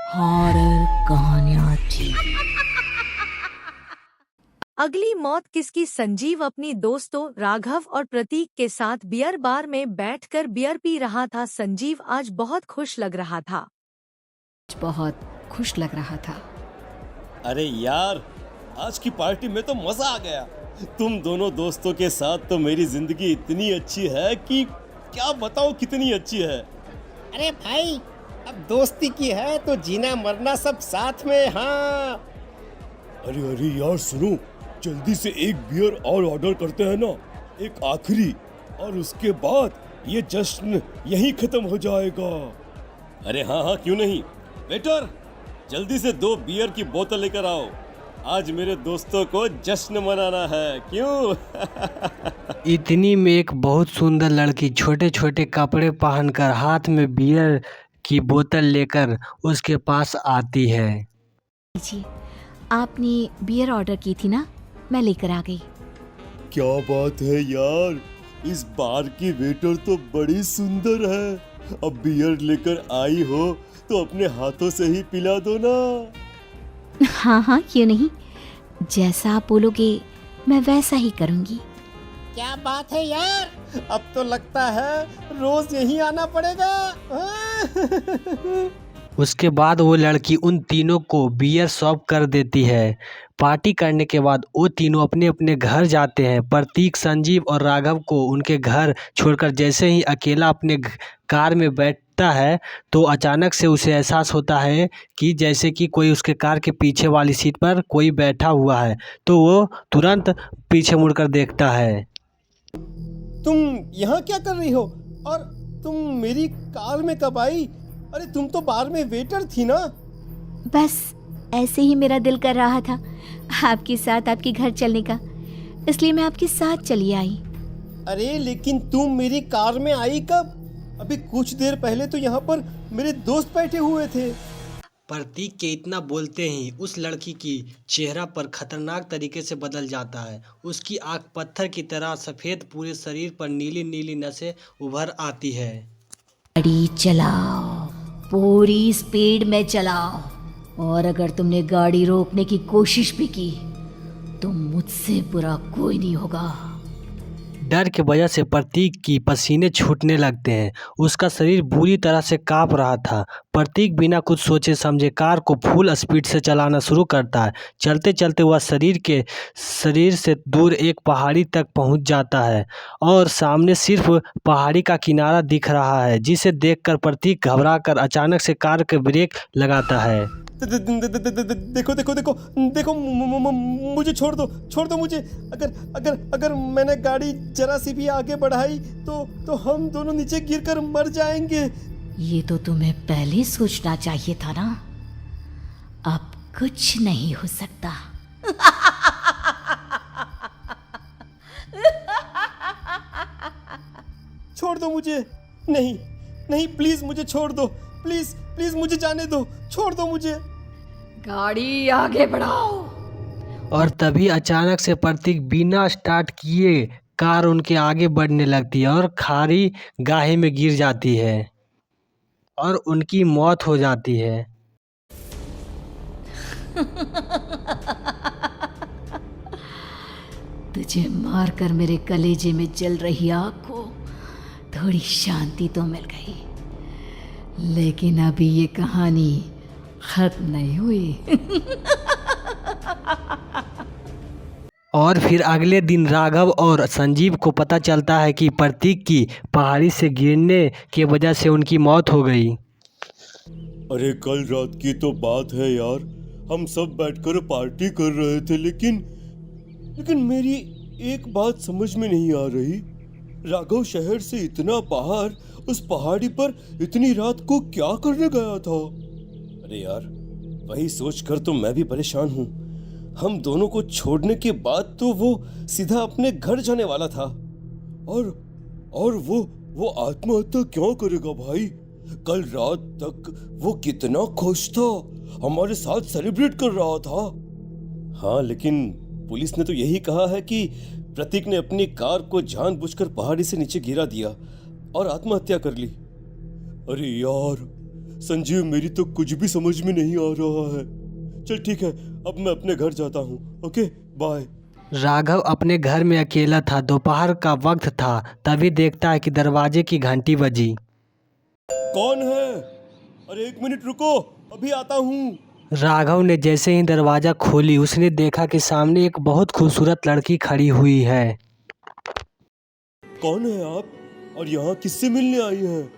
Horror कहानियाँ थी। अगली मौत किसकी। संजीव अपनी दोस्तों राघव और प्रतीक के साथ बियर बार में बैठकर बियर पी रहा था। संजीव आज बहुत खुश लग रहा था। बहुत खुश लग रहा था। अरे यार, आज की पार्टी में तो मजा आ गया। तुम दोनों दोस्तों के साथ तो मेरी जिंदगी इतनी अच्छी है कि क्या बताऊं कितनी अच्छी है। अरे भाई, अब दोस्ती की है तो जीना मरना सब साथ में। हाँ अरे अरे यार सुनो, जल्दी से एक बियर और ऑर्डर करते हैं ना, एक आखिरी, और उसके बाद ये जश्न यहीं खत्म हो जाएगा। अरे हाँ हाँ, क्यों नहीं। वेटर, जल्दी से 2 बियर की बोतल लेकर आओ। आज मेरे दोस्तों को जश्न मनाना है। क्यों? इतनी में एक बहुत सुंदर लड़की छोटे छोटे कपड़े पहनकर हाथ में बियर की बोतल लेकर उसके पास आती है। जी, आपने बियर ऑर्डर की थी ना, मैं लेकर आ गई। क्या बात है यार, इस बार की वेटर तो बड़ी सुंदर है। अब बियर लेकर आई हो तो अपने हाथों से ही पिला दो ना। हाँ हाँ, क्यों नहीं, जैसा आप बोलोगे मैं वैसा ही करूँगी। क्या बात है यार, अब तो लगता है रोज यहीं आना पड़ेगा। उसके बाद वो लड़की उन तीनों को बियर सर्व कर देती है। पार्टी करने के बाद वो तीनों अपने अपने घर जाते हैं। प्रतीक, संजीव और राघव को उनके घर छोड़कर जैसे ही अकेला अपने कार में बैठता है तो अचानक से उसे एहसास होता है कि जैसे कि कोई उसके कार के पीछे वाली सीट पर कोई बैठा हुआ है। तो वो तुरंत पीछे मुड़कर देखता है। तुम यहाँ क्या कर रही हो? और तुम मेरी कार में कब आई? अरे तुम तो बार में वेटर थी ना। बस ऐसे ही मेरा दिल कर रहा था आपके साथ आपके घर चलने का, इसलिए मैं आपके साथ चली आई। अरे लेकिन तुम मेरी कार में आई कब? अभी कुछ देर पहले तो यहाँ पर मेरे दोस्त बैठे हुए थे। प्रतीक के इतना बोलते ही उस लड़की की चेहरा पर खतरनाक तरीके से बदल जाता है। उसकी आंख पत्थर की तरह सफ़ेद, पूरे शरीर पर नीली नीली नसें उभर आती है। गाड़ी चलाओ, पूरी स्पीड में चलाओ, और अगर तुमने गाड़ी रोकने की कोशिश भी की तो मुझसे बुरा कोई नहीं होगा। डर की वजह से प्रतीक की पसीने छूटने लगते हैं। उसका शरीर बुरी तरह से कांप रहा था। प्रतीक बिना कुछ सोचे समझे कार को फुल स्पीड से चलाना शुरू करता है। चलते चलते वह शरीर से दूर एक पहाड़ी तक पहुंच जाता है और सामने सिर्फ पहाड़ी का किनारा दिख रहा है, जिसे देखकर प्रतीक घबराकर अचानक से कार के ब्रेक लगाता है। देखो देखो देखो देखो, मुझे छोड़ दो मुझे। अगर अगर अगर मैंने गाड़ी जरा सी भी आगे बढ़ाई तो हम दोनों नीचे गिरकर मर जाएंगे। ये तो तुम्हें पहले सोचना चाहिए था ना। अब कुछ नहीं हो सकता। छोड़ दो मुझे। नहीं नहीं, प्लीज मुझे छोड़ दो। प्लीज प्लीज मुझे जाने दो, छोड़ दो मुझे। गाड़ी आगे बढ़ाओ। और तभी अचानक से प्रतीक बिना स्टार्ट किए कार उनके आगे बढ़ने लगती है और खारी गाहे में गिर जाती है और उनकी मौत हो जाती है। तुझे मारकर मेरे कलेजे में जल रही आग को थोड़ी शांति तो मिल गई, लेकिन अभी ये कहानी खत्म नहीं हुई। और फिर अगले दिन राघव और संजीव को पता चलता है कि प्रतीक की पहाड़ी से गिरने की वजह से उनकी मौत हो गई। अरे कल रात की तो बात है यार, हम सब बैठकर पार्टी कर रहे थे, लेकिन मेरी एक बात समझ में नहीं आ रही। राघव शहर से इतना बाहर उस पहाड़ी पर इतनी रात को क्या करने गया था? अरे यार, वही सोचकर तो मैं भी परेशान हूँ। हम दोनों को छोड़ने के बाद तो वो सीधा अपने घर जाने वाला था, और वो आत्महत्या क्यों करेगा भाई? कल रात तक वो कितना खुश था, हमारे साथ सेलिब्रेट कर रहा था। हाँ, लेकिन पुलिस ने तो यही कहा है कि प्रतीक ने अपनी कार को जानबूझकर पहाड़ी से नीचे गिरा दिया और आत्महत्या कर ली। अरे यार, संजीव मेरी तो कुछ भी समझ में नहीं आ रहा है। चल ठीक है, अब मैं अपने घर जाता हूँ। Okay bye. राघव अपने घर में अकेला था। दोपहर का वक्त था। तभी देखता है कि दरवाजे की घंटी बजी। कौन है? अरे 1 मिनट रुको, अभी आता हूँ। राघव ने जैसे ही दरवाजा खोली उसने देखा कि सामने एक बहुत खूबसूरत लड़की खड़ी हुई है। कौन है आप और यहाँ किससे मिलने आई हैं?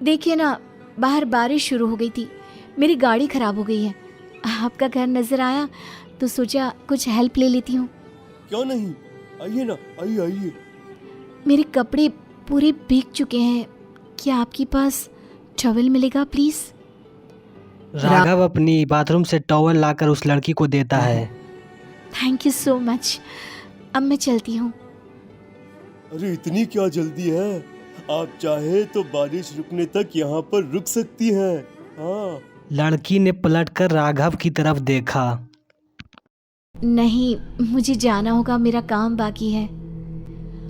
देखिए ना, बाहर बारिश शुरू हो गई थी, मेरी गाड़ी खराब हो गई है। आपका घर नज़र आया तो सोचा कुछ हेल्प ले लेती हूँ। क्यों नहीं, आइए ना, आइए आइए। मेरे कपड़े पूरे भीग चुके हैं, क्या आपके पास टॉवल मिलेगा प्लीज़? राघव अपनी बाथरूम से टॉवल लाकर उस लड़की को देता है। Thank you so much. अब मैं चलती हूँ। अरे इतनी क्या जल्दी है? आप चाहे तो बारिश रुकने तक यहाँ पर रुक सकती हैं। हाँ। लड़की ने पलटकर राघव की तरफ देखा। नहीं, मुझे जाना होगा, मेरा काम बाकी है।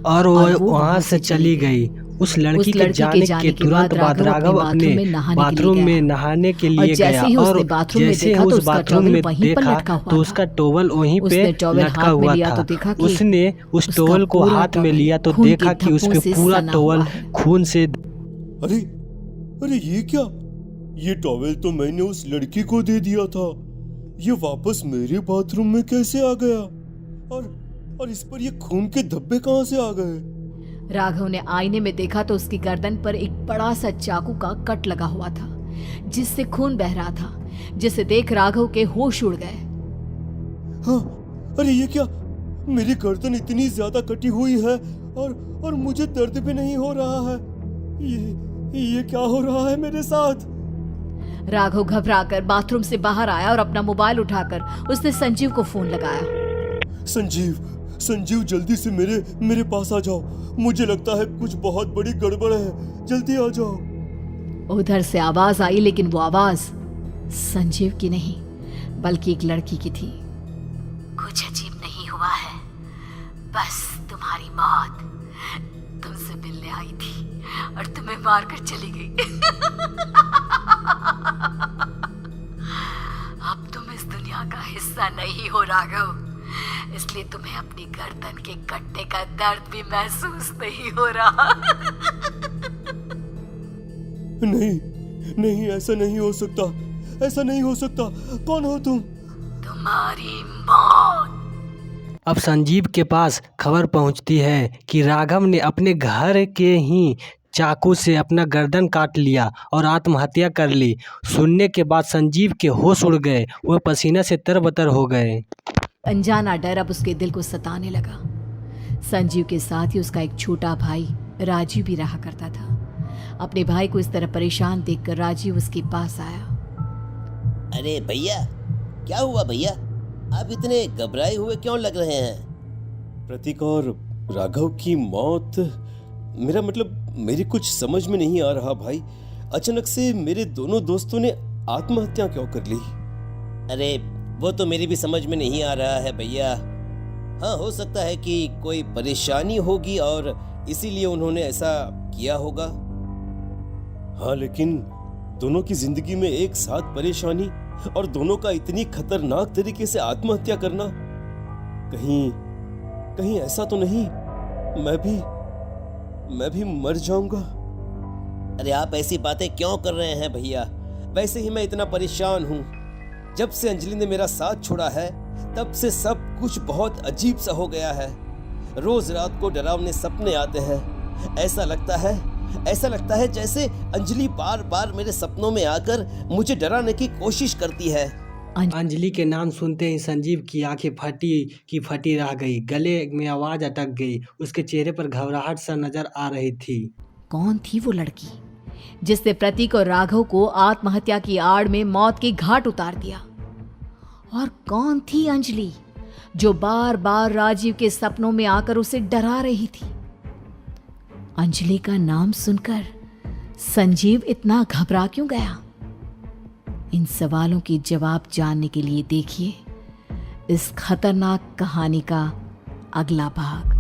और वो वहाँ से चली गई। उस लड़की के जाने के तुरंत बाद राघव अपने बाथरूम में नहाने के लिए गया और जैसे उस बाथरूम में देखा तो उसका टॉवल वहीं पे लटका हुआ था। उसने उस टॉवल को हाथ में लिया तो देखा कि उस पे पूरा टॉवल खून से। अरे अरे ये क्या? ये टॉवेल तो मैंने उस लड़की को दे दिया था। ये वापस मेरे बाथरूम में कैसे आ गया? और इस पर ये खून के धब्बे कहाँ से आ गए? राघव ने आईने में देखा तो उसकी गर्दन पर एक बड़ा सा चाकू का कट लगा हुआ था जिससे खून बह रहा था, जिसे देख राघव के होश उड़ गए। हाँ, अरे ये क्या? मेरी गर्दन इतनी ज्यादा कटी हुई है और मुझे दर्द भी नहीं हो रहा है। ये क्या हो रहा है मेरे साथ? राघव घबराकर बाथरूम से बाहर आया और अपना मोबाइल उठाकर उसने संजीव को फोन लगाया। संजीव जल्दी से मेरे पास आ जाओ। मुझे लगता है कुछ बहुत बड़ी गड़बड़ है, जल्दी आ जाओ। उधर से आवाज आई, लेकिन वो आवाज संजीव की नहीं बल्कि एक लड़की की थी। कुछ अजीब नहीं हुआ है, बस तुम्हारी मौत तुमसे मिलने आई थी और तुम्हें मारकर चली गई। अब तुम इस दुनिया का हिस्सा नहीं हो राघव, इसलिए तुम्हें अपनी गर्दन के कटने का दर्द भी महसूस नहीं हो रहा। नहीं, ऐसा नहीं हो सकता, ऐसा नहीं हो सकता। कौन हो तुम? तुम्हारी मौत। अब संजीव के पास खबर पहुंचती है कि राघव ने अपने घर के ही चाकू से अपना गर्दन काट लिया और आत्महत्या कर ली। सुनने के बाद संजीव के होश उड़ गए, वह पसीने से तरबतर हो गए। अनजाना डर अब उसके दिल को सताने लगा। संजीव के साथ ही उसका एक छोटा भाई राजीव भी रहा करता था। अपने भाई को इस तरह परेशान देखकर राजीव उसके पास आया। अरे भैया, क्या हुआ भैया? आप इतने घबराए हुए क्यों लग रहे हैं? प्रतीक और राघव की मौत, मेरा मतलब मेरी कुछ समझ में नहीं आ रहा भाई। अचानक से मेरे दोनों दोस्तों ने आत्महत्या क्यों कर ली? अरे वो तो मेरी भी समझ में नहीं आ रहा है भैया। हाँ, हो सकता है कि कोई परेशानी होगी और इसीलिए उन्होंने ऐसा किया होगा। हाँ, लेकिन दोनों की जिंदगी में एक साथ परेशानी और दोनों का इतनी खतरनाक तरीके से आत्महत्या करना, कहीं ऐसा तो नहीं मैं भी मर जाऊंगा? अरे आप ऐसी बातें क्यों कर रहे हैं भैया? वैसे ही मैं इतना परेशान हूँ। जब से अंजलि ने मेरा साथ छोड़ा है तब से सब कुछ बहुत अजीब सा हो गया है। रोज रात को डरावने सपने आते हैं। ऐसा लगता है जैसे अंजलि बार बार मेरे सपनों में आकर मुझे डराने की कोशिश करती है। अंजलि के नाम सुनते ही संजीव की आंखें फटी रह गई, गले में आवाज अटक गई। उसके चेहरे पर घबराहट सा नजर आ रही थी। कौन थी वो लड़की जिसने प्रतीक और राघव को आत्महत्या की आड़ में मौत के घाट उतार दिया? और कौन थी अंजलि जो बार बार राजीव के सपनों में आकर उसे डरा रही थी? अंजलि का नाम सुनकर संजीव इतना घबरा क्यों गया? इन सवालों के जवाब जानने के लिए देखिए इस खतरनाक कहानी का अगला भाग।